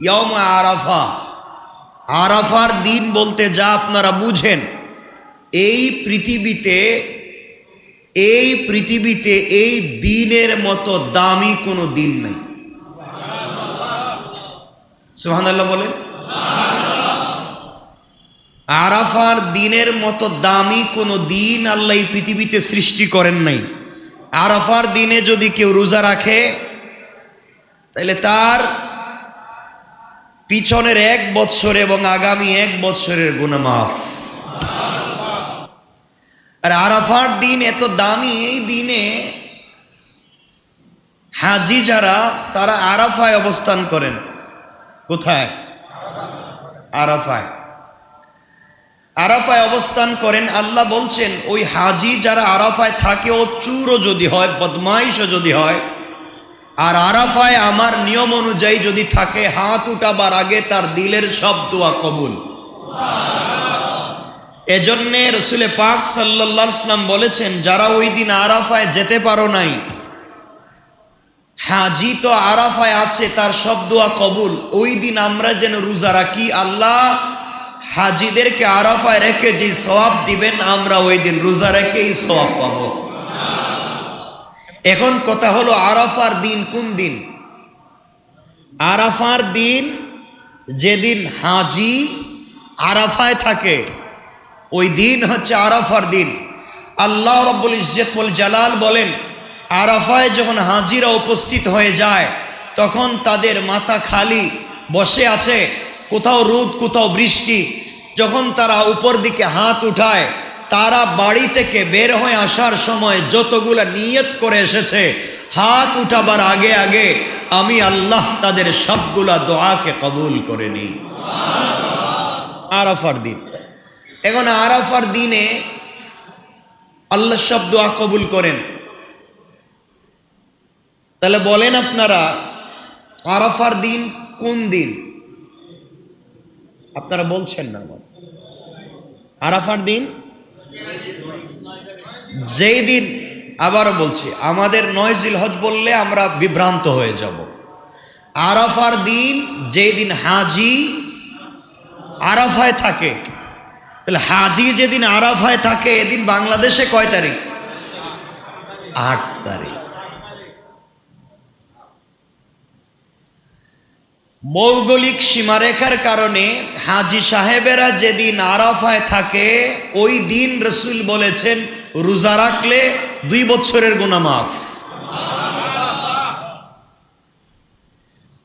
ইয়াউম আরাফা, আরাফার দিন বলতে যা আপনারা বুঝেন, এই পৃথিবীতে এই দিনের মতো দামি কোনো দিন নাই। সুবহানাল্লাহ বলেন। আরাফার দিনের মতো দামি কোনো দিন আল্লাহ এই পৃথিবীতে সৃষ্টি করেন নাই। আরাফার দিনে যদি কেউ রোজা রাখে তাহলে তার পিছনের 1 বৎসর এবং আগামী 1 বৎসরের গুনাহ মাফ। আর আরাফার দিন এত দামি, এই দিনে হাজি যারা তারা আরাফায় অবস্থান করেন। কোথায়? আরাফায়। আরাফায় অবস্থান করেন। আল্লাহ বলছেন ওই হাজি যারা আরাফায় থাকে ও চুরও যদি হয়, বদমাইশও যদি হয়, আর আরাফায় আমার নিয়ম অনুযায়ী যদি থাকে, হাত উঠাবার আগে তার দিলের সব দোয়া কবুল। এজন্যে রাসূল পাক সাল্লাল্লাহু আলাইহি ওয়াসাল্লাম বলেছেন, যারা ওই দিন আরাফায় যেতে পারো নাই, হাজি তো আরাফায় আছে, তার সব দোয়া কবুল। ওই দিন আমরা যেন রোজা রাখি, আল্লাহ হাজিদেরকে আরাফায় রেখে যে সওয়াব দিবেন, আমরা ওই দিন রোজা রেখে এই সওয়াব পাবো। এখন কথা হলো, আরাফার দিন কোন দিন? আরাফার দিন যেদিন হাজি আরাফায় থাকে, ওই দিন হচ্ছে আরাফার দিন। আল্লাহ রাব্বুল ইজ্জত ওয়াল জালাল বলেন, আরাফায় যখন হাজিরা উপস্থিত হয়ে যায়, তখন তাদের মাথা খালি বসে আছে, কোথাও রোদ কোথাও বৃষ্টি। যখন তারা উপর দিকে হাত উঠায়, তারা বাড়ি থেকে বের হয়ে আসার সময় যতগুলা নিয়ত করে এসেছে, হাত উঠাবার আগে আগে আমি আল্লাহ তাদের সবগুলা দোয়াকে কবুল করে নিই। আরাফার দিন। এখন আরাফার দিনে আল্লাহ সব দোয়া কবুল করেন। তাহলে বলেন আপনারা, আরাফার দিন কোন দিন? আপনারা বলছেন না। আরাফার দিন যেই দিন, আবারও বলছি, আমাদের 9 জিলহজ বললে আমরা বিভ্রান্ত হয়ে যাব। আরাফার দিন যেই দিন হাজি আরাফায় থাকে। তাহলে হাজি যেদিন আরাফায় থাকে, এদিন বাংলাদেশে কয় তারিখ? 8 তারিখ। ভৌগোলিক সীমারেখার কারণে হাজি সাহেবেরা যেদিন আরাফায় থাকে, ওই দিন রাসূল বলেছেন রোজা রাখলে 2 বছরের গুনাহ মাফ।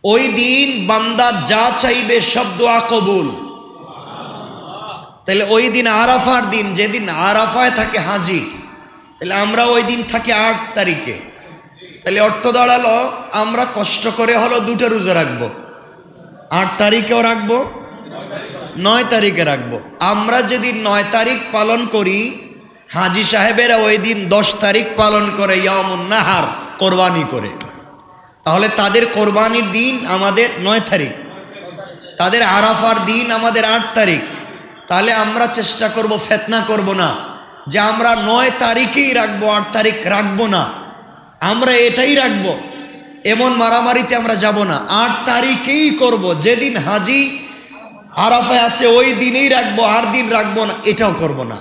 ওই দিন বান্দা যা চাইবে সব দোয়া কবুল। তাহলে ওই দিন আরাফার দিন যেদিন আরাফায় থাকে হাজি, তাহলে আমরা ওই দিন থাকি 8 তারিখে। তাহলে অর্থ দাঁড়ালো, আমরা কষ্ট করে হলো 2টা রোজা রাখবো। 8 তারিখেও রাখবো, 9 তারিখে রাখবো। আমরা যেদিন 9 তারিখ পালন করি, হাজি সাহেবেরা ওই দিন 10 তারিখ পালন করে, ইয়ামুন নাহার, কোরবানি করে। তাহলে তাদের কোরবানির দিন আমাদের 9 তারিখ, তাদের আরাফার দিন আমাদের 8 তারিখ। তাহলে আমরা চেষ্টা করব, ফেতনা করব না যে আমরা 9 তারিখেই রাখবো, 8 তারিখ রাখবো না, আমরা এটাই রাখবো। এমন মারামারিতে আমরা যাব না। 8 তারিখেই করব। যেদিন হাজি আরাফায় আছে ওই দিনেই রাখবো, 8 দিন রাখবো না, এটাও করব না।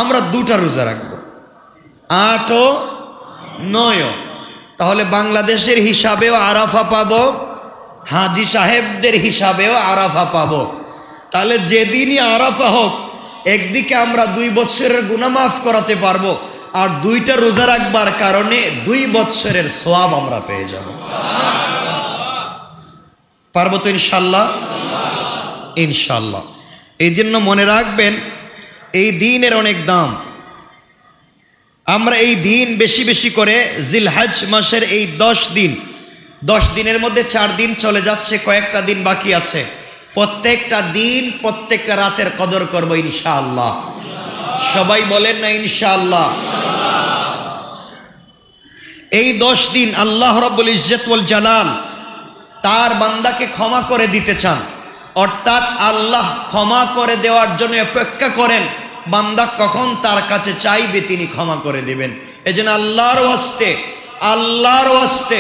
আমরা 2টা রোজা রাখবো, 8 ও 9। তাহলে বাংলাদেশের হিসাবেও আরাফা পাবো, হাজি সাহেবদের হিসাবেও আরাফা পাবো। তাহলে যেদিনই আরাফা হোক, একদিকে আমরা 2 বছরের গুনাহ মাফ করাতে পারবো, আর 2টা রোজা রাখবার কারণে 2 বছরের সওয়াব আমরা পেয়ে যাব। পারবো তো ইনশাল্লাহ? ইনশাল্লাহ। এই জন্য মনে রাখবেন, এই দিনের অনেক দাম। আমরা এই দিন বেশি বেশি করে জিলহজ মাসের এই 10 দিনের মধ্যে 4 দিন চলে যাচ্ছে, কয়েকটা দিন বাকি আছে। প্রত্যেকটা দিন, প্রত্যেকটা রাতের কদর করবো ইনশাআল্লাহ। সবাই বলেন না ইনশাআল্লাহ। এই 10 দিন আল্লাহ রাব্বুল ইজ্জত ওয়াল জালাল তার বান্দাকে ক্ষমা করে দিতে চান। অর্থাৎ আল্লাহ ক্ষমা করে দেওয়ার জন্য অপেক্ষা করেন, বান্দা কখন তার কাছে চাইবে তিনি ক্ষমা করে দেবেন। এজন্য আল্লাহর ওয়াস্তে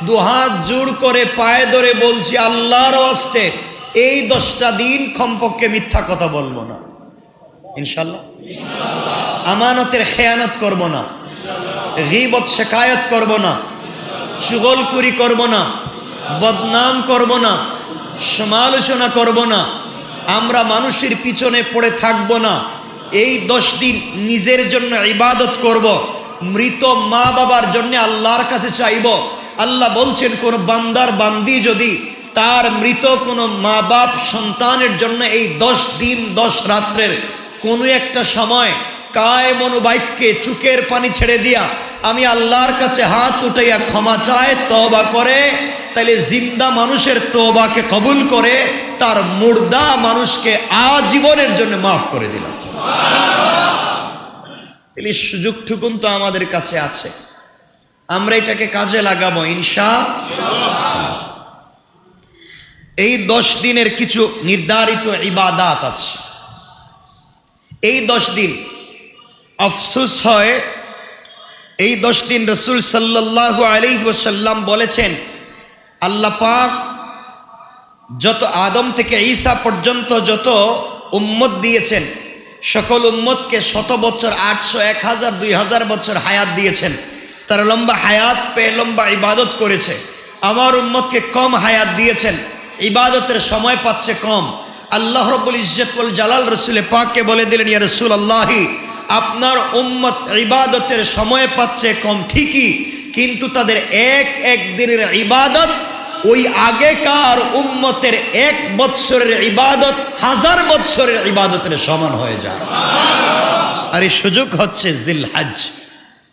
দুহাত জোড় করে পায়ে ধরে বলছি আল্লাহর ওয়াস্তে এই 10টা দিন কমপক্ষে মিথ্যা কথা বলবো না, ইনশাল্লাহ। আমানতের খেয়ানত করব না, গীবত শিকায়ত করব না, চুগলখুরি করব না, বদনাম করব না, সমালোচনা করব না, আমরা মানুষের পিছনে পড়ে থাকব না। এই 10 দিন নিজের জন্য ইবাদত করব, মৃত মা বাবার জন্য আল্লাহর কাছে চাইব। আল্লাহ বলছেন কোন বান্দার বান্দি যদি তার মৃত কোনো মা বাপ সন্তানের জন্য এই 10 দিন 10 রাত্রের কোনো একটা সময় কায় মনোবাক্যে চুকের পানি ছেড়ে দিয়া আমি আল্লাহর কাছে হাত উঠাইয়া ক্ষমা চায়, তওবা করে, তাইলে জিন্দা মানুষের তওবাকে কবুল করে তার মুর্দা মানুষকে আজীবনের জন্য মাফ করে দিলাম। তাহলে সুযোগটুকুন তো আমাদের কাছে আছে, আমরা এটাকে কাজে লাগাবো ইনশাআল্লাহ। এই 10 দিনের কিছু নির্ধারিত ইবাদাত আছে। এই 10 দিন আফসোস হয়, এই 10 দিন রাসূল সাল্লাল্লাহু আলাইহি ওয়াসাল্লাম বলেছেন আল্লাহ পাক যত আদম থেকে ঈসা পর্যন্ত যত উম্মত দিয়েছেন সকল উম্মতকে 100 বছর 800 1000 2000 বছর হায়াত দিয়েছেন। তারা লম্বা হায়াত পেয়ে লম্বা ইবাদত করেছে। আমার উম্মতকে কম হায়াত দিয়েছেন, ইবাদতের সময় পাচ্ছে কম। আল্লাহ রাব্বুল ইজ্জত ওয়াল জালাল রাসূল পাককে বলে দিলেন, ইয়া রাসূলুল্লাহ, আপনার উম্মত ইবাদতের সময় পাচ্ছে কম ঠিকই, কিন্তু তাদের এক দিনের ইবাদত ওই আগেকার উম্মতের 1 বৎসরের ইবাদত 1000 বৎসরের ইবাদতের সমান হয়ে যায়। আর এই সুযোগ হচ্ছে জিলহজ,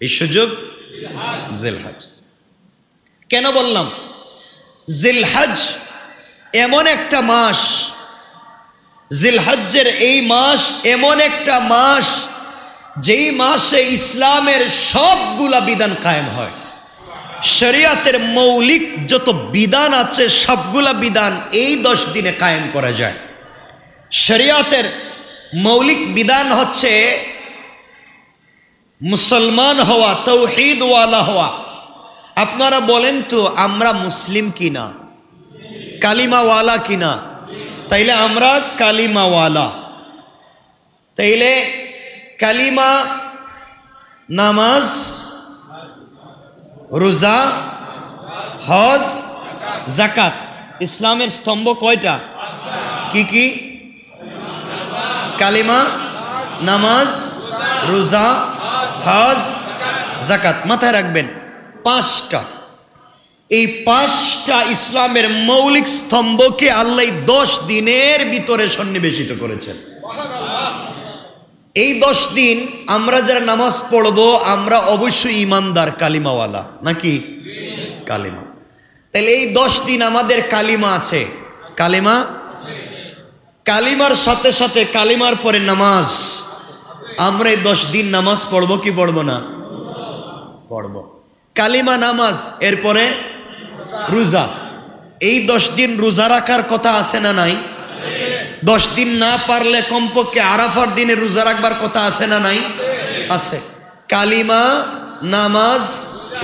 এই সুযোগ জিলহজ। কেন বললাম জিলহজ এমন একটা মাস, জিলহজ্জের এই মাস এমন একটা মাস যেই মাসে ইসলামের সবগুলা বিধান কায়েম হয়। শরিয়াতের মৌলিক যত বিধান আছে সবগুলা বিধান এই 10 দিনে কায়েম করা যায়। শরিয়াতের মৌলিক বিধান হচ্ছে মুসলমান হওয়া, তৌহিদ ওয়ালা হওয়া। আপনারা বলেন তো আমরা মুসলিম কিনা, কালিমাওয়ালা কিনা? তাইলে আমরা কালিমাওয়ালা। তাইলে কালিমা, নামাজ, রোজা, হজ, যাকাত, ইসলামের স্তম্ভ কয়টা? কি কি? কালিমা, নামাজ, রোজা, হজ, যাকাত। মাথায় রাখবেন 5টা। এই 5টা ইসলামের মৌলিক স্তম্ভকে আল্লাহ 10 দিনের ভিতরে সন্নিবেশিত করেছেন। এই 10 দিন আমরা যারা নামাজ পড়বো আমরা অবশ্যই ইমানদার, কালিমাওয়ালা নাকি? কালিমা। তাহলে এই 10 দিন আমাদের কালিমা আছে, কালিমা, কালিমার সাথে সাথে কালিমার পরে নামাজ। আমরা এই 10 দিন নামাজ পড়বো কি পড়বো না? পড়বো। কালিমা, নামাজ, এরপরে রোজা। এই 10 দিন রোজা রাখার কথা আছে না নাই? 10 দিন না পারলে কমপক্ষে আরাফার দিনে রোজা রাখবার কথা আছে না নাই? আছে। কালিমা, নামাজ,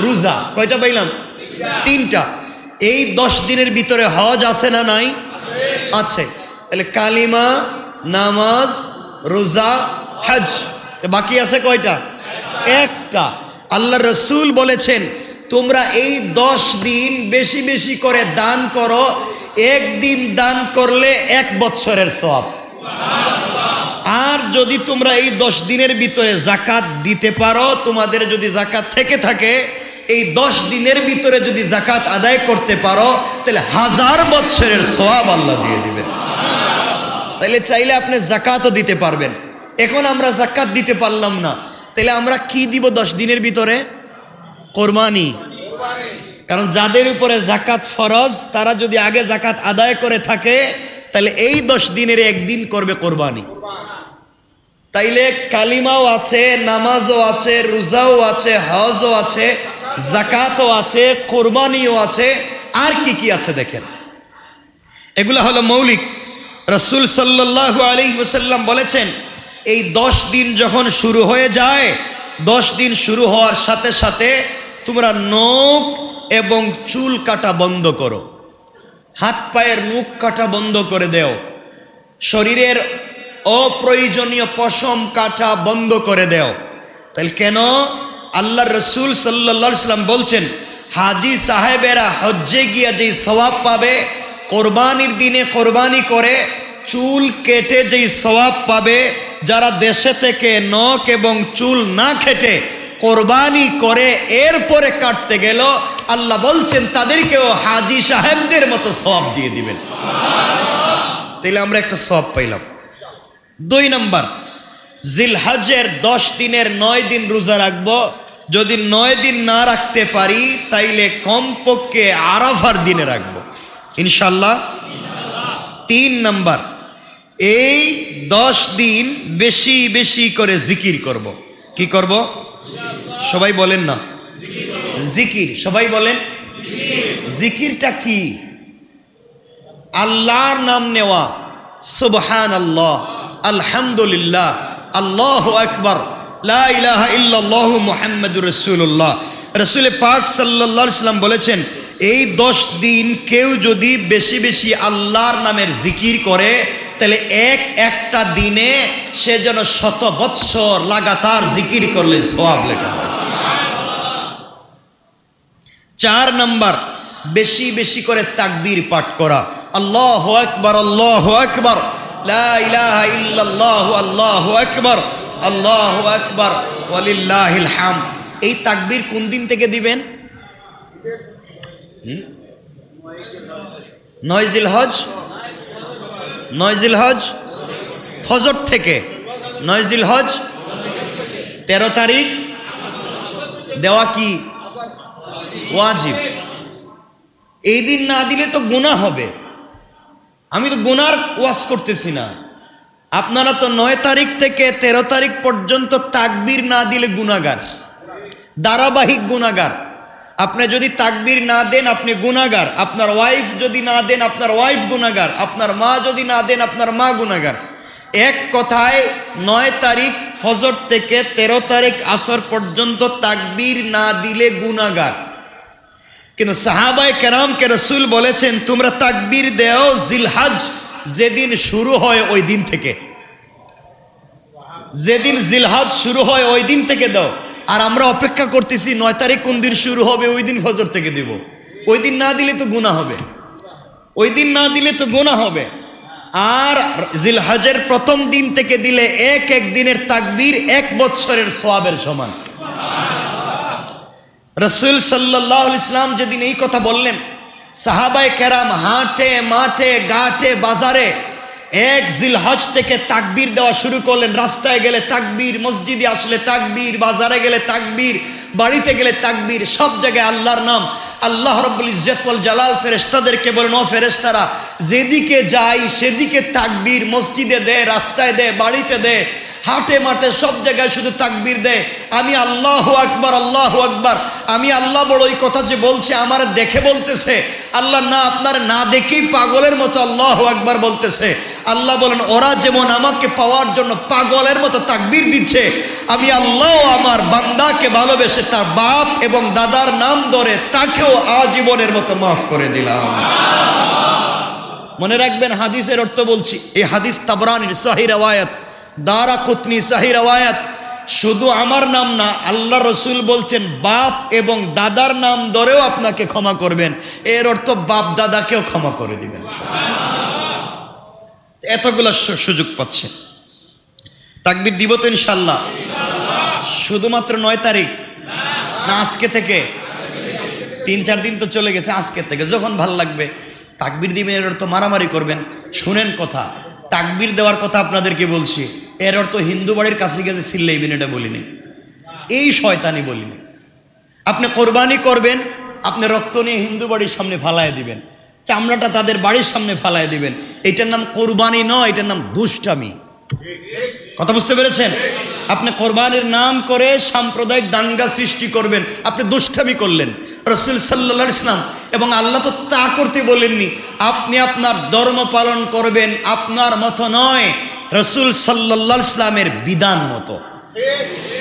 রোজা, কয়টা পাইলাম? 3টা। এই 10 দিনের ভিতরে হজ আছে না নাই? আছে। তাহলে কালিমা, নামাজ, রোজা, হজ, বাকি আছে কয়টা? 1টা। আল্লাহ রসুল বলেছেন তোমরা এই 10 দিন বেশি বেশি করে দান করো, 1 দিন দান করলে 1 বৎসরের সওয়াব। আর যদি তোমরা এই 10 দিনের ভিতরে যাকাত দিতে পারো, তোমাদের যদি যাকাত থেকে থাকে, এই 10 দিনের ভিতরে যদি যাকাত আদায় করতে পারো, তাহলে 1000 বৎসরের সওয়াব আল্লাহ দিয়ে দিবেন। তাহলে চাইলে আপনি যাকাতও দিতে পারবেন। এখন আমরা যাকাত দিতে পারলাম না, তাহলে আমরা কি দিব 10 দিনের ভিতরে? কোরবানি। কারণ যাদের উপরে যাকাত ফরজ তারা যদি আগে যাকাত আদায় করে থাকে, তাহলে এই 10 দিনের 1 দিন করবে কোরবানি। তাইলে কালিমাও আছে, নামাজও আছে, রোজাও আছে, হজও আছে, যাকাতও আছে, কোরবানিও আছে, আর কি কি আছে দেখেন। এগুলা হলো মৌলিক। রাসূল সাল্লাল্লাহু আলাইহি ওয়াসাল্লাম বলেছেন এই 10 দিন যখন শুরু হয়ে যায়, 10 দিন শুরু হওয়ার সাথে সাথে তোমরা নখ এবং চুল কাটা বন্ধ করো, হাত পায়ের নখ কাটা বন্ধ করে দেও, শরীরের অপ্রয়োজনীয় পশম কাটা বন্ধ করে দেও। তাহলে কেন? আল্লাহ রসুল সাল্লাল্লাহু আলাইহি সাল্লাম বলছেন, হাজি সাহেবেরা হজ্জে গিয়া যেই সওয়াব পাবে, কোরবানির দিনে কোরবানি করে চুল কেটে যেই সওয়াব পাবে, যারা দেশে থেকে নখ এবং চুল না কেটে কোরবানি করে এরপরে কাটতে গেল, আল্লাহ বলছেন তাদেরকেও হাজি সাহেবদের মতো সওয়াব দিয়ে দিবেন। তাহলে আমরা একটা সওয়াব পাইলাম। 2 নম্বর, জিলহজের 10 দিনের 9 দিন রোজা রাখবো। যদি 9 দিন না রাখতে পারি তাইলে কমপক্ষে আরাফার দিনে রাখবো ইনশাল্লাহ। 3 নম্বর, এই 10 দিন বেশি বেশি করে জিকির করব। কি করব? সবাই বলেন না, জিকির। সবাই বলেন জিকিরটা কি? আল্লাহর নাম নেওয়া, সুবহানাল্লাহ, আলহামদুলিল্লাহ, আল্লাহু আকবার, লা ইলাহা ইল্লাল্লাহু মুহাম্মাদুর রাসূলুল্লাহ। রাসূল পাক সাল্লাল্লাহু আলাইহি সাল্লাম বলেছেন, এই 10 দিন কেউ যদি বেশি বেশি আল্লাহর নামের জিকির করে, তাহলে একটা দিনে সে যেন 100 বৎসর লাগাতার জিকির করলে সওয়াব লেখা হয়। 4 নম্বর, বেশি বেশি করে তাকবীর পাঠ করা, আল্লাহু আকবার, আল্লাহু আকবার, লা ইলাহা ইল্লাল্লাহু, আল্লাহু আকবার, আল্লাহু আকবার, ওয়ালিল্লাহিল হামদ। এই তাকবীর কোন দিন থেকে দিবেন? 9 জিলহজ, 9 জিলহজ ফজর থেকে, 9 জিলহজ 13 তারিখ দেওয়া কি ওয়াজিব। এই দিন না দিলে তো গুনাহ হবে। আমি তো গুনার ওয়াজ করতেছি না। আপনারা তো 9 তারিখ থেকে 13 তারিখ পর্যন্ত তাকবীর না দিলে গুনাহগার, ধারাবাহিক গুনাহগার। আপনি যদি তাকবীর না দেন আপনি গুনাহগার, আপনার ওয়াইফ যদি না দেন আপনার ওয়াইফ গুনাহগার, আপনার মা যদি না দেন আপনার মা গুনাহগার। এক কথায় 9 তারিখ ফজর থেকে 13 তারিখ আসর পর্যন্ত তাকবীর না দিলে গুনাহগার। কিন্তু সাহাবায়ে কেরামকে রাসূল বলেছেন, তোমরা তাকবীর দেও জিলহজ যেদিন শুরু হয় ওই দিন থেকে, যেদিন জিলহজ শুরু হয় ওই দিন থেকে দাও। আর আমরা অপেক্ষা করতেছি 9 তারিখ কোন দিন শুরু হবে, ওই দিন ফজর থেকে দেব। ওই দিন না দিলে তো গুনাহ হবে, ওই দিন না দিলে তো গুনাহ হবে। আর জিলহজের প্রথম দিন থেকে দিলে এক দিনের তাকবীর 1 বছরের সওয়াবের সমান। রাসূল সাল্লাল্লাহু আলাইহি ওয়াসাল্লাম যেদিন এই কথা বললেন, সাহাবায়ে কেরাম হাটে মাঠে ঘাটে বাজারে 1 জিলহজ থেকে তাকবীর দেওয়া শুরু করলেন। রাস্তায় গেলে তাকবীর, মসজিদে আসলে তাকবীর, বাজারে গেলে তাকবীর, বাড়িতে গেলে তাকবীর, সব জায়গায় আল্লাহর নাম। আল্লাহ রাব্বুল ইজ্জত ওয়াল জালাল ফেরেশতাদেরকে বলেন, ও ফেরেশতারা যেদিকে যাই সেদিকে তাকবীর, মসজিদে দে, রাস্তায় দে, বাড়িতে দে, হাটে মাঠে সব জায়গায় শুধু তাকবীর দেয়। আমি আল্লাহু আকবার, আল্লাহু আকবার। আমি আল্লাহ বড় এই কথা যে বলছে আমার দেখে বলতেছে? আল্লাহ না, আপনার না দেখেই পাগলের মতো আল্লাহু আকবার বলতেছে। আল্লাহ বলেন, ওরা যেমন আমাকে পাওয়ার জন্য পাগলের মতো তাকবীর দিচ্ছে, আমি আল্লাহ আমার বান্দাকে ভালোবেসে তার বাপ এবং দাদার নাম ধরে তাকেও আজীবনের মতো মাফ করে দিলাম। মনে রাখবেন, হাদিসের অর্থ বলছি। এই হাদিস তাবরানির সহিহ riwayat, দারাকুতনি সহিহ riwayat। শুধু আমার নাম না, আল্লাহ রসুল বলছেন বাপ এবং দাদার নাম ধরেও আপনাকে ক্ষমা করবেন। এর অর্থ বাপ দাদাকেও ক্ষমা করে দিবেন। এতগুলো সুযোগ পাচ্ছেন। তাকবীর দিব তো ইনশাল্লাহ? শুধুমাত্র 9 তারিখ না আজকে থেকে? 3-4 দিন তো চলে গেছে। আজকে থেকে যখন ভাল লাগবে তাকবীর দিবেন। এর অর্থ মারামারি করবেন? শুনেন কথা, তাকবীর দেওয়ার কথা আপনাদেরকে বলছি। এর অর্থ হিন্দু বাড়ির কাছে গেছে চিল্লাইবেন এটা বলিনি, এই শয়তানি বলিনি। আপনি কোরবানি করবেন, আপনি রক্ত নিয়ে হিন্দু বাড়ির সামনে ফালায় দিবেন, চামড়াটা তাদের বাড়ির সামনে ফালায় দিবেন। এটার নাম কোরবানি নয়, এটার নাম দুষ্টামি। কথা বুঝতে পেরেছেন? আপনি কোরবানির নাম করে সাম্প্রদায়িক দাঙ্গা সৃষ্টি করবেন, আপনি দুষ্টামি করলেন। রাসূল সাল্লাল্লাহু আলাইহি ওয়াসাল্লাম এবং আল্লাহ তো তা করতে বলেননি। আপনি আপনার ধর্ম পালন করবেন আপনার মতো নয়, রাসূল সাল্লাল্লাহু আলাইহি ওয়াসাল্লামের বিধান মতো।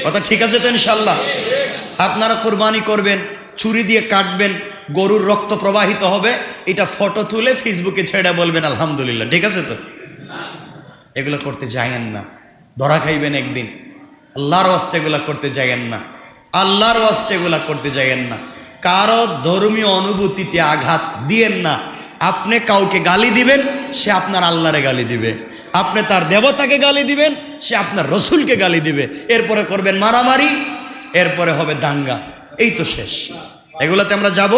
কথা ঠিক আছে তো ইনশাআল্লাহ? আপনারা কোরবানি করবেন, ছুরি দিয়ে কাটবেন, গরুর রক্ত প্রবাহিত হবে, এটা ফটো তুলে ফেসবুকে ছেড়ে বলবেন আলহামদুলিল্লাহ। ঠিক আছে তো? এগুলো করতে যায়েন না, ধরা খাইবেন একদিন। আল্লাহর ওয়াস্তে এগুলা করতে যায়েন না, আল্লাহর ওয়াস্তে এগুলা করতে যায়েন না। কারো ধর্মীয় অনুভূতিতে আঘাত দিয়েন না। আপনি কাউকে গালি দিবেন, সে আপনার আল্লাহরে গালি দিবে। আপনি তার দেবতাকে গালি দিবেন, সে আপনার রসুলকে গালি দিবে। এরপরে করবেন মারামারি, এরপরে হবে দাঙ্গা। এই তো শেষ। এগুলাতে আমরা যাব?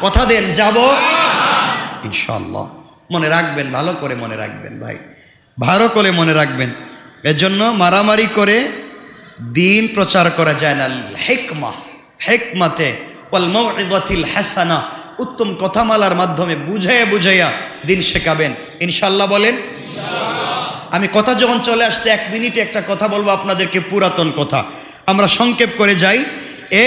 কথা দেন যাব ইনশাআল্লাহ। মনে রাখবেন, ভালো করে মনে রাখবেন ভাই, ভালো করে মনে রাখবেন। এজন্য মারামারি করে দিন প্রচার করা যায় না। হিকমা, হিকমাতে ওয়াল মাউইযাতিল হাসানা, উত্তম কথামালার মাধ্যমে বুঝাইয়া বুঝাইয়া দিন শেখাবেন ইনশাআল্লাহ। বলেন ইনশাআল্লাহ। আমি কথা যখন চলে আসছে, 1 মিনিটে একটা কথা বলবো আপনাদেরকে, পুরাতন কথা, আমরা সংক্ষেপ করে যাই।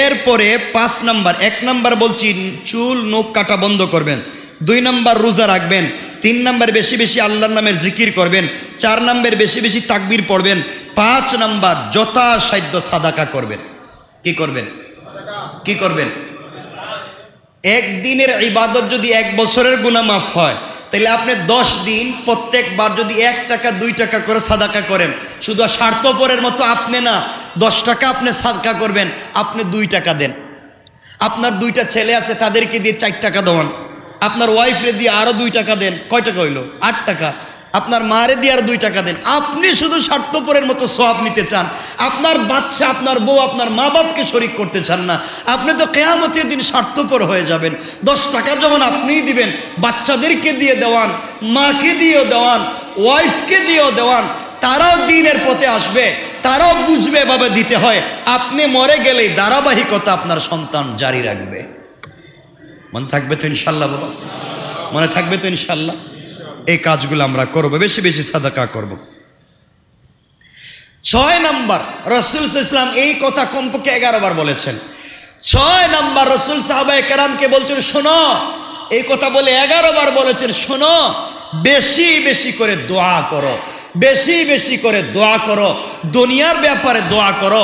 এরপরে 5 নাম্বার, 1 নাম্বার বলছি চুল নখ কাটা বন্ধ করবেন, 2 নাম্বার রোজা রাখবেন, 3 নাম্বার বেশি বেশি আল্লাহর নামের জিকির করবেন, 4 নাম্বার বেশি বেশি তাকবীর পড়বেন, 5 নাম্বার যথাসাধ্য সাদাকা করবেন। কি করবেন? কি করবেন? একদিনের ইবাদত যদি 1 বছরের গুনাহ মাফ হয়, তাহলে আপনি 10 দিন প্রত্যেকবার যদি 1 টাকা 2 টাকা করে সাদাকা করেন, শুধু স্বার্থপরের মতো আপনি না, 10 টাকা আপনি সাদাকা করবেন, আপনি 2 টাকা দেন। আপনার 2টা ছেলে আছে, তাদেরকে দিয়ে 4 টাকা দেওয়ান। আপনার ওয়াইফরে দিয়ে আরো 2 টাকা দেন, কয় টাকা হইল? 8 টাকা। আপনার মারে দিয়ে আর 2 টাকা দেন। আপনি শুধু স্বার্থপরের মতো সওয়াব নিতে চান, আপনার বাচ্চা, আপনার বউ, আপনার মা বাপকে শরীক করতে চান না। আপনি তো কিয়ামতের দিন স্বার্থপর হয়ে যাবেন। 10 টাকা যখন আপনিই দিবেন, বাচ্চাদেরকে দিয়ে দেওয়ান, মাকে দিয়েও দেওয়ান, ওয়াইফকে দিয়েও দেওয়ান, তারাও দিনের পথে আসবে, তারাও বুঝবে এভাবে দিতে হয়। আপনি মরে গেলেই ধারাবাহিকতা আপনার সন্তান জারি রাখবে। মনে থাকবে তো ইনশাল্লাহ বাবা? মনে থাকবে তো ইনশাল্লাহ? এই কাজগুলো আমরা করব, বেশি বেশি সাদাকা করব। 6 নাম্বার, রাসূল সাল্লাল্লাহু আলাইহি ওয়াসাল্লাম এই কথা কমপক্ষে 11 বার বলেছেন। 6 নাম্বার, রাসূল সাহাবায়ে কেরামকে বলছেন শোনো, এই কথা বলে 11 বার বলেছেন, শোনো, বেশি বেশি করে দোয়া করো, বেশি বেশি করে দোয়া করো। দুনিয়ার ব্যাপারে দোয়া করো,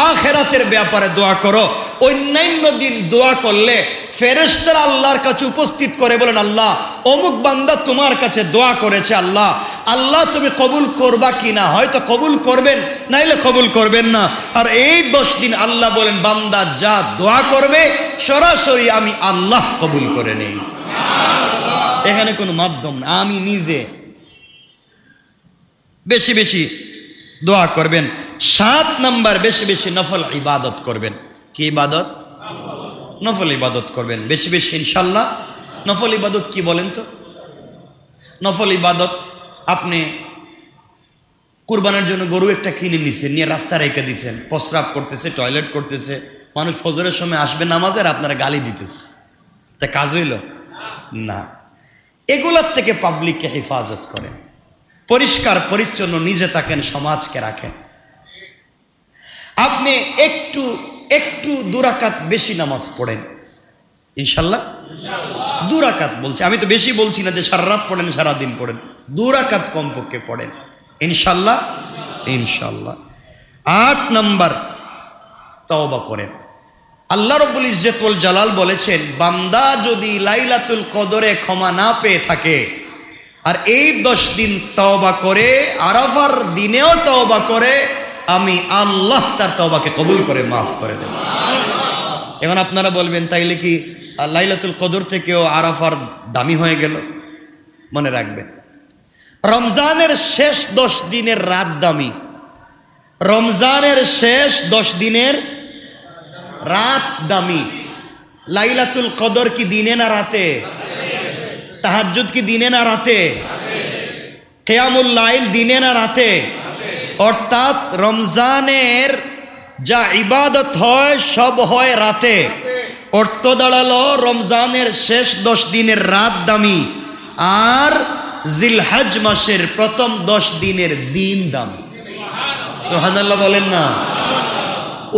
আখিরাতের ব্যাপারে দোয়া করো। অন্যান্য দিন দোয়া করলে ফেরেশতারা আল্লাহর কাছে উপস্থিত করে বলেন, আল্লাহ অমুক বান্দা তোমার কাছে দোয়া করেছে, আল্লাহ আল্লাহ তুমি কবুল করবা কিনা? হয়তো কবুল করবেন, নাইলে কবুল করবেন না। আর এই 10 দিন আল্লাহ বলেন, বান্দা যা দোয়া করবে সরাসরি আমি আল্লাহ কবুল করে নেই। এখানে কোনো মাধ্যম না, আমি নিজে। বেশি বেশি দোয়া করবেন। 7 নাম্বার, বেশি বেশি নফল ইবাদত করবেন। কি ইবাদত? নফল ইবাদত করবেন বেশি বেশি ইনশাল্লাহ। নফল ইবাদত কি বলেন তো? নফল ইবাদত, আপনি কুরবানের জন্য গরু একটা কিনে নিছেন, নিয়ে রাস্তা রেখে দিছেন, প্রস্রাব করতেছে, টয়লেট করতেছে, মানুষ ফজরের সময় আসবে নামাজের, আপনারা গালি দিতেছে, তা কাজ হইল না। এগুলোর থেকে পাবলিককে হেফাজত করেন, পরিষ্কার পরিচ্ছন্ন নিজে থাকেন, সমাজকে রাখেন। আপনি একটু একটু 2 রাকাত বেশি নামাজ পড়েন ইনশাল্লাহ। 2 রাকাত বলছি, আমি তো বেশি বলছি না যে সারা রাত পড়েন, সারাদিন পড়েন, 2 রাকাত কমপক্ষে পড়েন ইনশাল্লাহ ইনশাল্লাহ। 8 নাম্বার, তওবা করেন। আল্লাহ রাব্বুল ইজ্জত ওয়াল জালাল বলেছেন, বান্দা যদি লাইলাতুল কদরে ক্ষমা না পেয়ে থাকে আর এই 10 দিন তওবা করে, আরাফার দিনেও তওবা করে, আমি আল্লাহ তার তওবাকে কবুল করে মাফ করে দেব। এখন আপনারা বলবেন, তাইলে কি লাইলাতুল কদর থেকেও আরাফার দামি হয়ে গেল? মনে রাখবেন, রমজানের শেষ 10 দিনের রাত দামি। রমজানের শেষ 10 দিনের রাত দামি। লাইলাতুল কদর কি দিনে না রাতে? তাহাজ্জুদ কি দিনে না রাতে? কিয়ামুল লাইল দিনে না রাতে? অর্থাৎ রমজানের যা ইবাদত হয় সব হয় রাতে। অর্থ দাঁড়ালো রমজানের শেষ 10 দিনের রাত দামি, আর জিলহজ মাসের প্রথম 10 দিনের দিন দামি। সুবহানাল্লাহ বলেন না?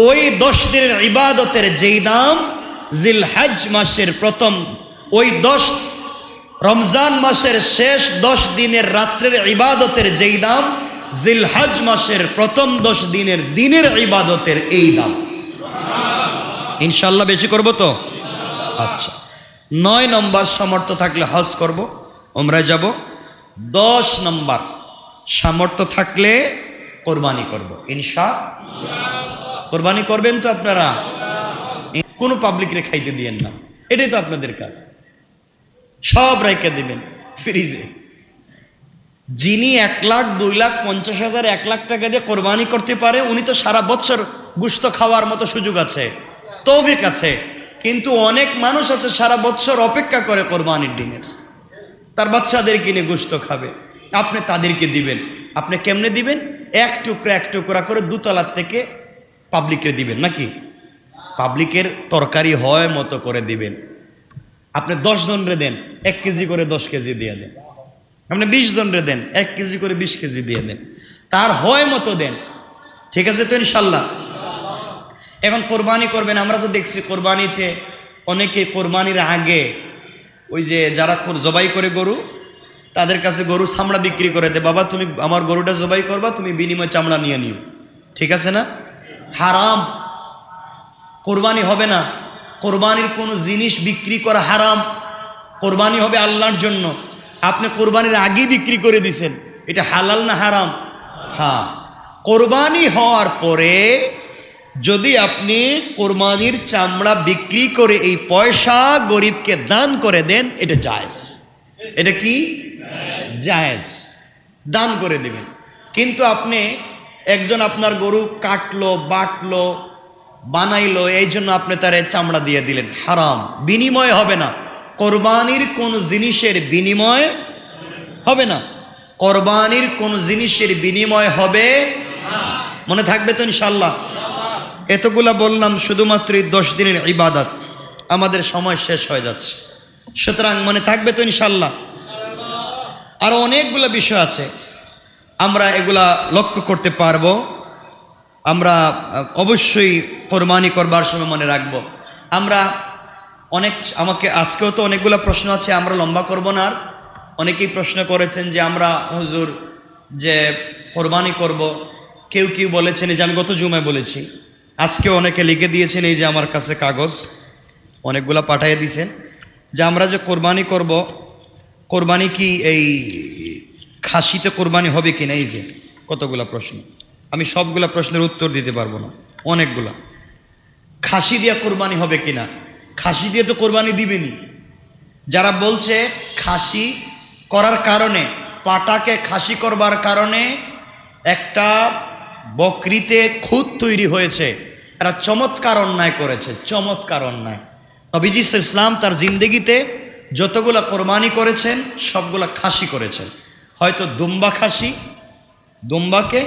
ওই 10 দিনের ইবাদতের যেই দাম জিলহজ মাসের প্রথম, ওই 10 রমজান মাসের শেষ 10 দিনের রাত্রের ইবাদতের যেই দাম জিলহজ মাসের প্রথম 10 দিনের দিনের ইবাদতের এই দাম। ইনশাল্লাহ বেশি করব তো? আচ্ছা, 9 নম্বর সামর্থ্য থাকলে হজ করব, উমরায় যাব। 10 নম্বর সামর্থ্য থাকলে কোরবানি করব ইনশাআল্লাহ। কোরবানি করবেন তো আপনারা? কোনো পাবলিকরে খাইতে দিয়েন না, এটাই তো আপনাদের কাজ। সব রেখে দিবেন ফ্রিজে। যিনি 1 লাখ 2 লাখ 50,000 1 লাখ টাকা দিয়ে কোরবানি করতে পারে, উনি তো সারা বছর গোশত খাওয়ার মতো সুযোগ আছে, তৌফিক আছে। কিন্তু অনেক মানুষ আছে সারা বছর অপেক্ষা করে কোরবানির দিনের, তার বাচ্চাদের কিনে গোশত খাবে, আপনি তাদেরকে দিবেন। আপনি কেমনে দিবেন? এক টুকরা করে 2 তলার থেকে পাবলিককে দিবেন নাকি? পাবলিকের তরকারি হয় মতো করে দিবেন। আপনি 10 জনরে দেন, 1 কেজি করে 10 কেজি দিয়ে দেন। আপনি 20 জনরে দেন, 1 কেজি করে 20 কেজি দিয়ে দেন, তার হয় মতো দেন। ঠিক আছে তো ইনশাল্লাহ? এখন কোরবানি করবেন। আমরা তো দেখছি কোরবানিতে অনেকে কোরবানির আগে ওই যে যারা জবাই করে গরু, তাদের কাছে গরু চামড়া বিক্রি করে দেয়। বাবা তুমি আমার গরুটা জবাই করবা, তুমি বিনিময় চামড়া নিয়ে নিও। ঠিক আছে না? হারাম, কোরবানি হবে না। কোরবানির কোনো জিনিস বিক্রি করা হারাম। কোরবানি হবে আল্লাহর জন্য। আপনি কোরবানির আগেই বিক্রি করে দিছেন, এটা হালাল না হারাম? হ্যাঁ। কোরবানি হওয়ার পরে যদি আপনি কোরবানির চামড়া বিক্রি করে এই পয়সা গরিবকে দান করে দেন, এটা জায়েজ। এটা কি? জায়েজ, দান করে দেবেন। কিন্তু আপনি একজন আপনার গরু কাটলো, বাটলো, বানাইলো, এই জন্য আপনি তারে চামড়া দিয়ে দিলেন, হারাম। বিনিময় হবে না। কোরবানির কোন জিনিসের বিনিময় হবে না। কোরবানির কোন জিনিসের বিনিময় হবে না। মনে থাকবে তো ইনশাল্লাহ? এতগুলা বললাম শুধুমাত্র 10 দিনের ইবাদত, আমাদের সময় শেষ হয়ে যাচ্ছে। সুতরাং মনে থাকবে তো ইনশাল্লাহ? আরো অনেকগুলো বিষয় আছে, আমরা এগুলা লক্ষ্য করতে পারবো। আমরা অবশ্যই কোরবানি করবার সময় মনে রাখবো। আমরা আমাকে আজকেও তো অনেকগুলো প্রশ্ন আছে, আমরা লম্বা করব না। আর অনেকেই প্রশ্ন করেছেন যে আমরা হুজুর যে কোরবানি করব, কেউ বলেছেন, যে আমি গত জুমায় বলেছি, আজকে অনেকে লিখে দিয়েছেন, এই যে আমার কাছে কাগজ অনেকগুলা পাঠিয়ে দিয়েছেন, যে আমরা যে কোরবানি করব, কোরবানি কি এই খাসিতে কোরবানি হবে কিনা? এই যে কতগুলা প্রশ্ন, আমি সবগুলা প্রশ্নের উত্তর দিতে পারবো না, অনেকগুলা। খাসি দিয়ে কোরবানি হবে কিনা? খাসি দিয়ে তো কোরবানি দিবেনি। যারা বলছে খাসি করার কারণে, পাটাকে খাসি করবার কারণে একটা বকরিতে খুদ তৈরি হয়েছে, এরা চমৎকার অন্যায় করেছে, চমৎকার অন্যায়। নবীজি ইসলাম তার জিন্দেগিতে যতগুলা কোরবানি করেছেন সবগুলা খাসি করেছেন। হয়তো দুম্বা খাসি, দুম্বাকে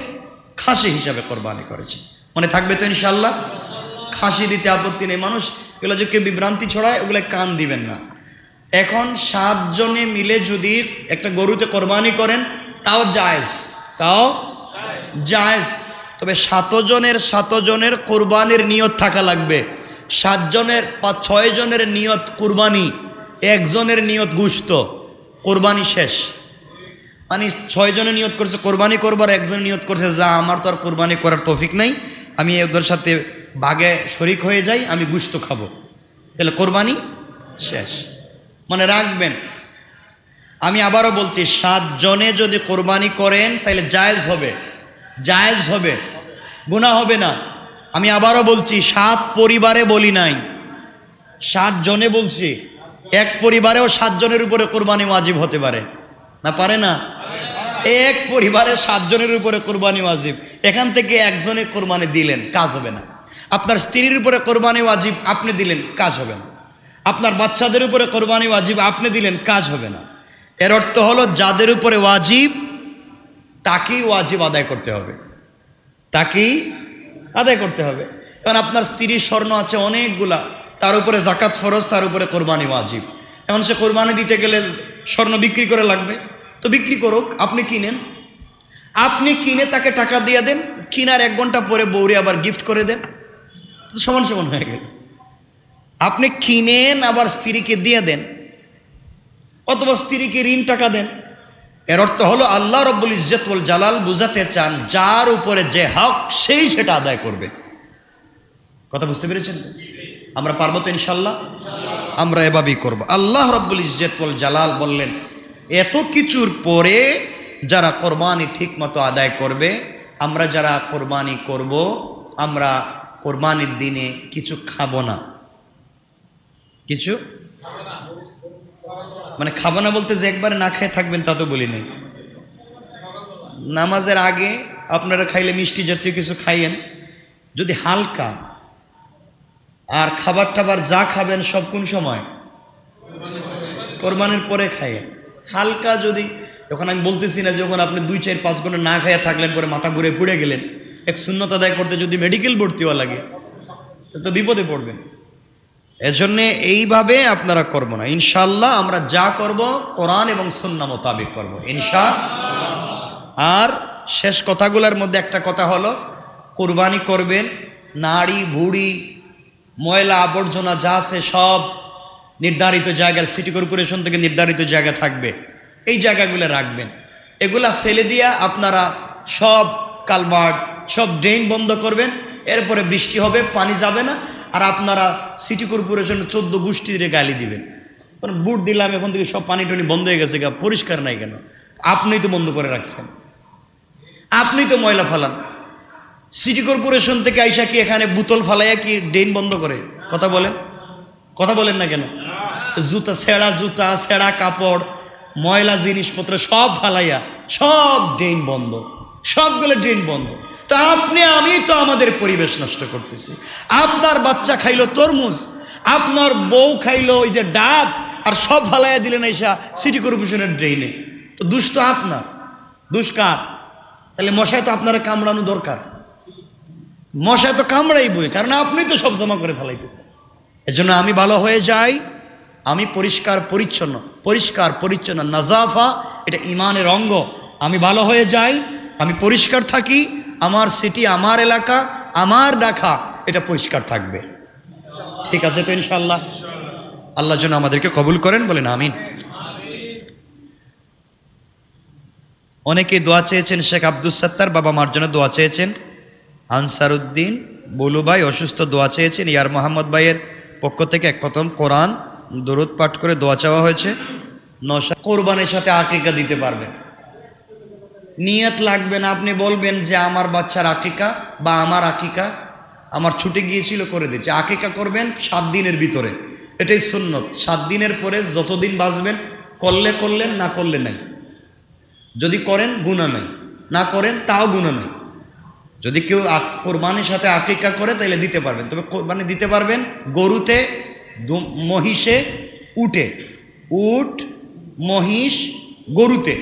খাসি হিসাবে কোরবানি করেছেন। মনে থাকবে তো ইনশাল্লাহ? খাসি দিতে আপত্তি নেই। মানুষ এগুলো যে কেউ বিভ্রান্তি ছড়ায়, ওগুলো কান দিবেন না। এখন 7 জনে মিলে যদি একটা গরুতে কোরবানি করেন, তাও জায়েজ, তাও জায়েজ। তবে 7 জনের কোরবানির নিয়ত থাকা লাগবে। 7 জনের বা 6 জনের নিয়ত কোরবানি, 1 জনের নিয়ত গোশত, কোরবানি শেষ। মানে 6 জনের নিয়ত করছে কোরবানি করবার, 1 জনের নিয়ত করছে যা আমার তো আর কোরবানি করার তৌফিক নাই, আমি ওদের সাথে ভাগে শরিক হয়ে যাই, আমি গোশত খাবো, তাহলে কোরবানি শেষ। মানে রাখবেন। আমি আবারও বলছি, 7 জনে যদি কোরবানি করেন তাহলে জায়েজ হবে, জায়েজ হবে, গুনাহ হবে না। আমি আবারও বলছি, 7 পরিবারে বলি নাই, 7 জনে বলছি। এক পরিবারেও 7 জনের উপরে কোরবানি ওয়াজিব হতে পারে না? পারে না? এক পরিবারে 7 জনের উপরে কোরবানি ওয়াজিব, এখান থেকে 1 জনে কোরবানি দিলেন, কাজ হবে না। আপনার স্ত্রীর উপরে কোরবানি ওয়াজিব, আপনি দিলেন, কাজ হবে না। আপনার বাচ্চাদের উপরে কোরবানি ওয়াজিব, আপনি দিলেন, কাজ হবে না। এর অর্থ হলো যাদের উপরে ওয়াজিব তাকেই ওয়াজিব আদায় করতে হবে, তাকেই আদায় করতে হবে। কারণ আপনার স্ত্রীর স্বর্ণ আছে অনেকগুলা, তার উপরে জাকাত ফরজ, তার উপরে কোরবানি ওয়াজিব। এখন সে কোরবানি দিতে গেলে স্বর্ণ বিক্রি করে লাগবে, তো বিক্রি করুক, আপনি কিনেন, আপনি কিনে তাকে টাকা দিয়ে দেন, কিনার 1 ঘন্টা পরে বউরে আবার গিফট করে দেন, তো সমান সমান হয়ে গেল। আপনি কিনেন আবার স্ত্রীকে দিয়ে দেন, অথবা স্ত্রীকে ঋণ টাকা দেন। এর অর্থ হলো আল্লাহ রব্বুল ইজ্জত ওয়াল জালাল বুঝাতে চান, যার উপরে যে হক সেই সেটা আদায় করবে। কথা বুঝতে পেরেছেন তো? আমরা পারবো তো ইনশাল্লাহ? আমরা এভাবেই করব। আল্লাহ রাব্বুল ইজ্জত ওয়াল জালাল বললেন, এত কিছুর পরে যারা কোরবানি ঠিক মতো আদায় করবে, আমরা যারা কোরবানি করব, আমরা কোরবানির দিনে কিছু খাবো না। কিছু মানে খাবো না বলতে যে একবারে না খেয়ে থাকবেন তা তো বলি নাই। নামাজের আগে আপনারা খাইলে মিষ্টি জাতীয় কিছু খাইয়েন যদি হালকা, আর খাবার টাবার যা খাবেন সব কোন সময়? কোরবানির পরে খাইয়েন। হালকা যদি, যখন আমি বলতেছি না যখন আপনি 2-4-5 ঘন্টা না খাইয়া থাকলেন, পরে মাথা ঘুরে পুড়ে গেলেন, এক সুন্নত আদায় করতে যদি মেডিকেল ভর্তি হওয়া লাগে তো বিপদে পড়বেন। এজন্যে এইভাবে আপনারা করবো না। ইনশাল্লাহ আমরা যা করব কোরআন এবং সুন্নাহ মোতাবেক করব ইনশাআল্লাহ। আর শেষ কথাগুলোর মধ্যে একটা কথা হলো, কোরবানি করবেন, নাড়ি ভুড়ি ময়লা আবর্জনা যা আছে সব নির্ধারিত জায়গার, সিটি কর্পোরেশন থেকে নির্ধারিত জায়গা থাকবে, এই জায়গাগুলো রাখবেন। এগুলা ফেলে দিয়া আপনারা সব কালভার্ট, সব ড্রেন বন্ধ করবেন। এরপরে বৃষ্টি হবে, পানি যাবে না। আর আপনারা সিটি কর্পোরেশনের 14 গোষ্ঠীর গালি দিবেন, কারণ বুট দিলাম এখন থেকে সব পানি টানি বন্ধ হয়ে গেছে, পরিষ্কার নাই কেন? আপনিই তো বন্ধ করে রাখছেন, আপনি তো ময়লা ফালান। সিটি কর্পোরেশন থেকে আইসা কি এখানে বোতল ফালাইয়া কি ড্রেন বন্ধ করে? কথা বলেন না কেন? জুতা ছেঁড়া কাপড়, ময়লা জিনিসপত্র সব ফালাইয়া সব ড্রেন বন্ধ, সবগুলো ড্রেন বন্ধ। তো আপনি আমি তো আমাদের পরিবেশ নষ্ট করতেছি। আপনার বাচ্চা খাইলো তরমুজ, আপনার বউ খাইলো ওই যে ডাব, আর সব ফালাইয়া দিলেন এসা সিটি কর্পোরেশনের ড্রেনে। তো দোষ তো আপনার, দোষ কার? তাহলে মশায় তো আপনারা কামড়ানো দরকার, মশায় তো কামড়াইবই, কারণ আপনি তো সব জমা করে ফেলাইতেছেন। এজন্য আমি ভালো হয়ে যাই, আমি পরিষ্কার পরিচ্ছন্ন নাজাফা, এটা ইমানের অঙ্গ। আমি ভালো হয়ে যাই, আমি পরিষ্কার থাকি, আমার সিটি, আমার এলাকা, আমার ডাকা এটা পরিষ্কার থাকবে। ঠিক আছে তো ইনশাআল্লাহ? আল্লাহ যেন আমাদেরকে কবুল করেন, বলেন আমিন। অনেকে দোয়া চেয়েছেন, শেখ আব্দুল সত্তার বাবা মার জন্য দোয়া চেয়েছেন, আনসার উদ্দিন বলু ভাই অসুস্থ দোয়া চেয়েছেন, ইয়ার মোহাম্মদ ভাইয়ের পক্ষ থেকে এক খতম কোরআন দরুদ পাঠ করে দোয়া চাওয়া হয়েছে। কোরবানির সাথে আকিকা দিতে পারবেন, নিয়ত লাগবে না। আপনি বলবেন যে আমার বাচ্চার আকিকা বা আমার আকিকা আমার ছুটে গিয়েছিল, করে দিচ্ছে। আকিকা করবেন 7 দিনের ভিতরে, এটাই সুন্নত। 7 দিনের পরে যতদিন বাঁচবেন, করলে করলেন, না করলে নাই। যদি করেন গুনাহ নাই, না করেন তাও গুনাহ নাই। যদি কেউ কোরবানির সাথে আকিকা করে তাহলে দিতে পারবেন। তবে কোরবানি দিতে পারবেন গরুতে, মহিষে, উটে, উট, মহিষ, গরুতে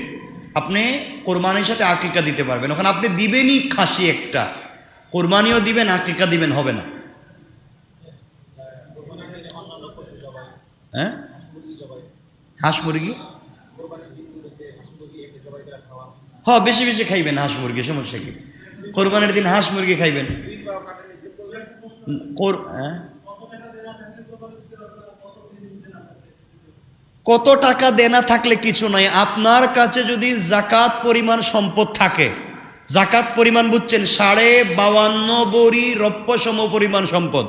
আপনি কোরবানির সাথে আকিকা দিতে পারবেন। ওখানে আপনি দিবেনই খাসি একটা, কোরবানিও দিবেন, আকিকা দিবেন, হবে না। হ্যাঁ, হাঁস মুরগি, হ্যাঁ বেশি বেশি খাইবেন হাঁস মুরগি, সমস্যা কি? কোরবানির দিন হাঁস মুরগি খাইবেন। কত টাকা দেনা থাকলে কিছু নাই। আপনার কাছে যদি জাকাত পরিমাণ সম্পদ থাকে, জাকাত পরিমাণ বুঝছেন 52.5 বড়ি রৌপ্য সম পরিমাণ সম্পদ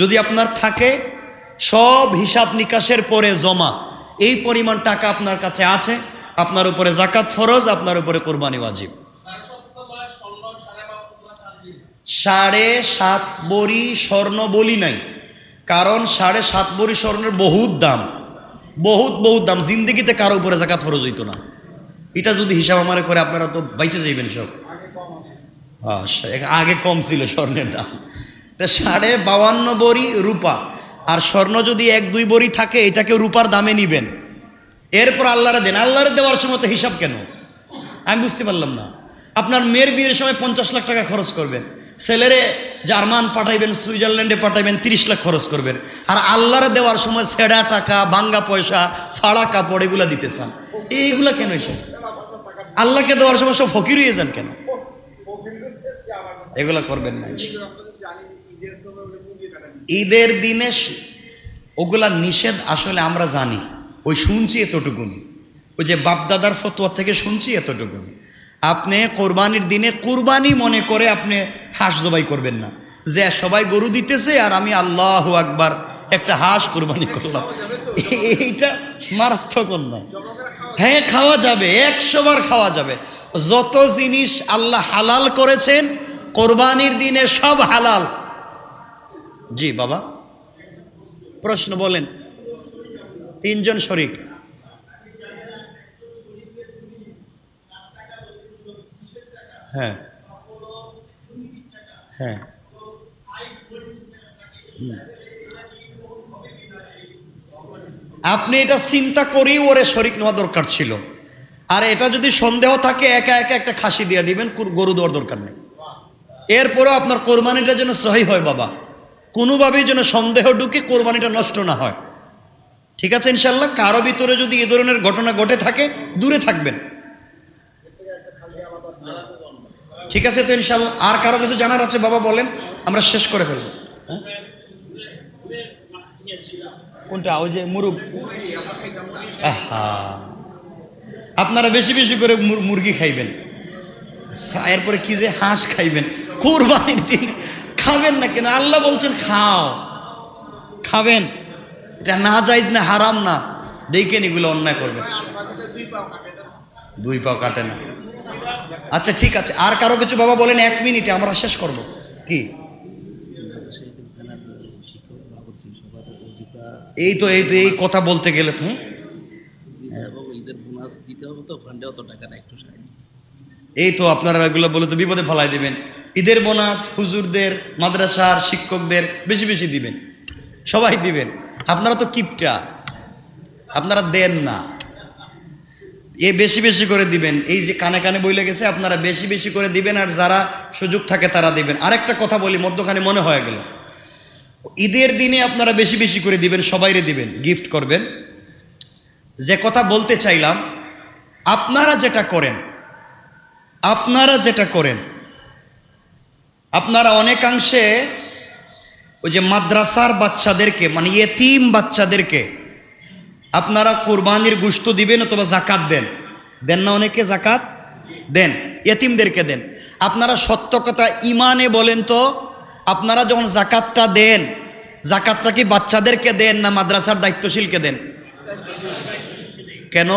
যদি আপনার থাকে, সব হিসাব নিকাশের পরে জমা, এই পরিমাণ টাকা আপনার কাছে আছে, আপনার উপরে জাকাত ফরজ, আপনার উপরে কোরবানি ওয়াজিব। 7.5 বড়ি স্বর্ণ বলি নাই, কারণ 7.5 বড়ি স্বর্ণের বহুত দাম, বহুত দাম। জিন্দগিতে কারো উপরে জাকাত ফরজ হইতো না। এটা যদি হিসাব আমারে করে আপনারা তো বাইচে যাইবেন সব। আগে কম ছিল স্বর্ণের দাম। এটা 52.5 বড়ি রূপা, আর স্বর্ণ যদি 1-2 বড়ি থাকে, এটাকে রূপার দামে নিবেন। এরপর আল্লাহরে দেন। আল্লাহরে দেওয়ার সময় তো হিসাব কেন? আমি বুঝতে পারলাম না। আপনার মেয়ের বিয়ের সময় 50 লাখ টাকা খরচ করবেন, ছেলেরে জার্মান পাঠাইবেন, সুইজারল্যান্ডে পাঠাইবেন, 30 লাখ খরচ করবেন, আর আল্লাহরে দেওয়ার সময় ছেঁড়া টাকা, ভাঙ্গা পয়সা, ফাড়া কাপড় এগুলা দিতে চান। এইগুলা কেন? এসব আল্লাহকে দেওয়ার সময় সব ফকির হয়ে যান কেন? এগুলা করবেন না। ঈদের দিনে ওগুলা নিষেধ, আসলে আমরা জানি, ওই শুনছি এতটুকুনি, ওই যে বাপদাদার ফতোয়া থেকে শুনছি এতটুকুনি। আপনি কোরবানির দিনে কুরবানি মনে করে আপনি হাঁস জবাই করবেন না, যে সবাই গরু দিতেছে আর আমি আল্লাহু আকবার একটা হাঁস কুরবানি করলাম, এইটা মারাত্মক অন্যায়। হ্যাঁ, খাওয়া যাবে, 100 বার খাওয়া যাবে। যত জিনিস আল্লাহ হালাল করেছেন কোরবানির দিনে সব হালাল। জি বাবা, প্রশ্ন বলেন। 3 জন শরীক। হ্যাঁ হ্যাঁ, আপনি এটা চিন্তা করেই ওরে শরীক নেওয়া দরকার ছিল। আর এটা যদি সন্দেহ থাকে একা একা একটা খাসি দিয়ে দিবেন, গরু দেওয়ার দরকার নেই। এরপরেও আপনার কোরবানিটা যেন সহি হয় বাবা, কোনোভাবেই যেন সন্দেহ ঢুকে কোরবানিটা নষ্ট না হয়। ঠিক আছে ইনশাল্লাহ। কারো ভিতরে যদি এ ধরনের ঘটনা ঘটে থাকে দূরে থাকবেন। ঠিক আছে তো ইনশাল্লাহ। আর কারো কিছু জানার আছে বাবা বলেন, আমরা শেষ করে ফেলবো। কোনটা? ওই যে মুরগ। আপনারা বেশি বেশি করে মুরগি খাইবেন, এরপরে কি যে হাঁস খাইবেন কোরবানির দিন। খাবেন না কেন? আল্লাহ বলছেন খাও, খাবেন। এটা না জায়েজ না, হারাম না। দেখেন এগুলো অন্যায় করবে। 2 পাও কাটে না। আচ্ছা ঠিক আছে, আর কারো কিছু বাবা বলেন, 1 মিনিটে আমরা শেষ করব। কি? এই তো এই কথা বলতে গেলে তো এই তো আপনারা এগুলো বলে তো বিপদে ফেলাই দিবেন। ঈদের বোনাস হুজুরদের, মাদ্রাসার শিক্ষকদের বেশি বেশি দিবেন, সবাই দিবেন। আপনারা তো কিপটা, আপনারা দেন না। এ বেশি বেশি করে দিবেন। এই যে কানে কানে বইলে গেছে, আপনারা বেশি বেশি করে দিবেন, আর যারা সুযোগ থাকে তারা দিবেন। আরেকটা কথা বলি, মধ্যখানে মনে হয়ে গেল, ঈদের দিনে আপনারা বেশি বেশি করে দিবেন, সবাইরে দিবেন, গিফট করবেন। যে কথা বলতে চাইলাম, আপনারা যেটা করেন আপনারা অনেকাংশে ওই যে মাদ্রাসার বাচ্চাদেরকে, মানে ইয়েতিম বাচ্চাদেরকে আপনারা কোরবানির গোশত দিবেন অথবা জাকাত দেন না? অনেকে জাকাত দেন, ইয়েতিমদেরকে দেন। আপনারা সত্য কথা ইমানে বলেন তো, আপনারা যখন জাকাতটা দেন, জাকাতটা কি বাচ্চাদেরকে দেন না মাদ্রাসার দায়িত্বশীলকে দেন? কেন?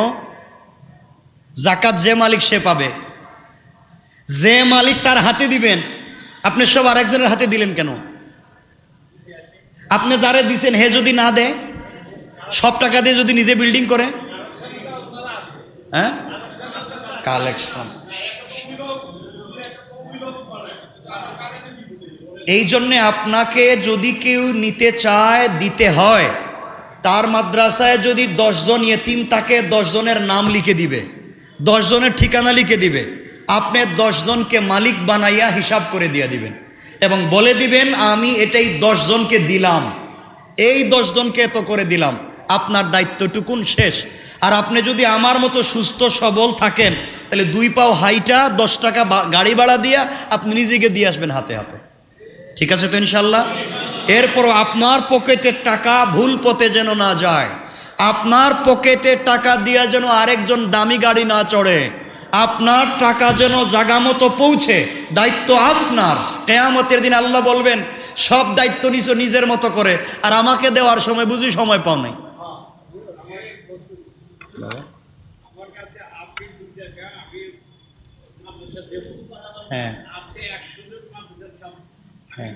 জাকাত যে মালিক সে পাবে, যে মালিক তার হাতে দিবেন। আপনি সব আরেকজনের হাতে দিলেন কেন? আপনি যারে দিছেন হে যদি না দেয়, সব টাকা দিয়ে যদি নিজে বিল্ডিং করে, হ্যাঁ কালেকশন। এই জন্যে আপনাকে যদি কেউ নিতে চায়, দিতে হয়, তার মাদ্রাসায় যদি 10 জন ইয়েতিম তাকে 10 জনের নাম লিখে দিবে, 10 জনের ঠিকানা লিখে দিবে। আপনি 10 জনকে মালিক বানাইয়া হিসাব করে দিয়ে দিবেন এবং বলে দিবেন আমি এটাই 10 জনকে দিলাম, এই 10 জনকে এত করে দিলাম। আপনার দায়িত্বটুকুন শেষ। আর আপনি যদি আমার মতো সুস্থ সবল থাকেন, তাহলে 2 পাও হাইটা 10 টাকা গাড়ি ভাড়া দিয়া আপনি নিজেকে দিয়ে আসবেন হাতে হাতে। ঠিক আছে তো ইনশাল্লাহ। এরপরও আপনার পকেটের টাকা ভুল পথে যেন না যায়, আপনার পকেটের টাকা দিয়া যেন আরেকজন দামি গাড়ি না চড়ে, আপনার টাকা যেন জায়গা মতো পৌঁছে। দায়িত্ব আপনার। কিয়ামতের দিন আল্লাহ বলবেন সব দায়িত্ব নিছো নিজের মতো করে, আর আমাকে দেওয়ার সময় বুঝি সময় পাও নাই। হ্যাঁ হ্যাঁ,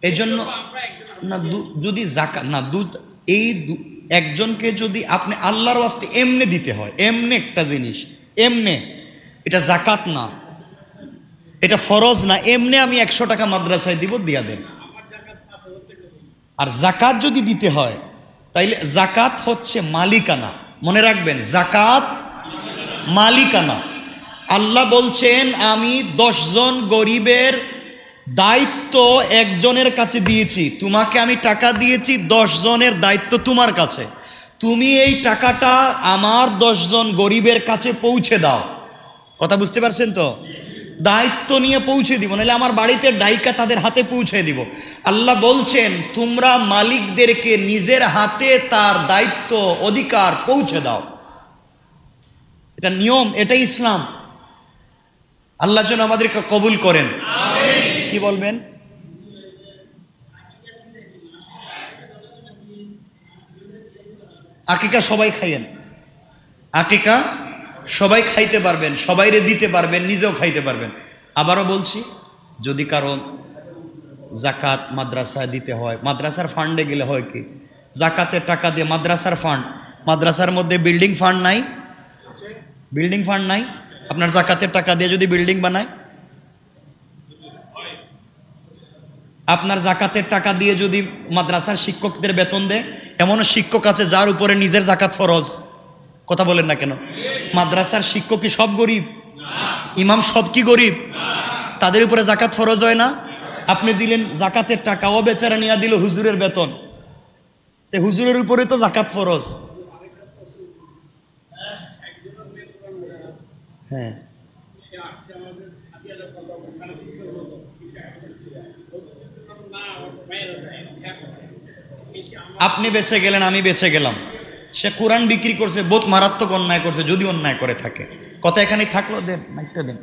এই জন্য না যদি জাকাত না এই একজনকে যদি আপনি আল্লাহর ওয়াস্তে এমনে দিতে হয়, এমনে একটা জিনিস, এমনে, এটা জাকাত না, এটা ফরজ না, এমনে আমি 100 টাকা মাদ্রাসায় দিব, দিয়া দেন। আর জাকাত যদি দিতে হয়, তাইলে জাকাত হচ্ছে মালিকানা, মনে রাখবেন, জাকাত মালিকানা। আল্লাহ বলছেন আমি 10 জন গরিবের দায়িত্ব একজনের কাছে দিয়েছি, তোমাকে আমি টাকা দিয়েছি, 10 জনের দায়িত্ব তোমার কাছে, তুমি এই টাকাটা আমার 10 জন গরিবের কাছে পৌঁছে দাও। কথা বুঝতে পারছেন তো? দায়িত্ব নিয়ে পৌঁছে দিব, নাহলে আমার বাড়িতে ডাইকা তাদের হাতে পৌঁছে দিব। আল্লাহ বলছেন তোমরা মালিকদেরকে নিজের হাতে তার দায়িত্ব অধিকার পৌঁছে দাও। এটা নিয়ম, এটাই ইসলাম। আল্লাহ যেন আমাদেরকে কবুল করেন। কি বলবেন? আকিকা সবাই খাইয়েন, আকিকা সবাই খাইতে পারবেন, সবাইরে দিতে পারবেন, নিজেও খাইতে পারবেন। আবারও বলছি, যদি কারো জাকাত মাদ্রাসায় দিতে হয়, মাদ্রাসার ফান্ডে গেলে হয় কি, জাকাতের টাকা দিয়ে মাদ্রাসার ফান্ড, মাদ্রাসার মধ্যে বিল্ডিং ফান্ড নাই, বিল্ডিং ফান্ড নাই, আপনার জাকাতের টাকা দিয়ে যদি বিল্ডিং বানায়, আপনার জাকাতের টাকা দিয়ে যদি মাদ্রাসার শিক্ষকদের বেতন দেয়, এমনও শিক্ষক আছে যার উপরে নিজের জাকাত ফরজ। কথা বলেন না কেন? মাদ্রাসার শিক্ষক কি সব গরিব? ইমাম সব কি গরিব? তাদের উপরে জাকাত ফরজ হয় না? আপনি দিলেন জাকাতের টাকা, ও বেচারা নিয়ে দিল হুজুরের বেতন, তে হুজুরের উপরে তো জাকাত ফরজ। হ্যাঁ, আপনি বেঁচে গেলেন, আমি বেঁচে গেলাম, সে কোরআন বিক্রি করছে, বহুত মারাত্মক অন্যায় করছে, যদি অন্যায় করে থাকে। কথা এখানেই থাকলো, দেন মাইকটা দেন।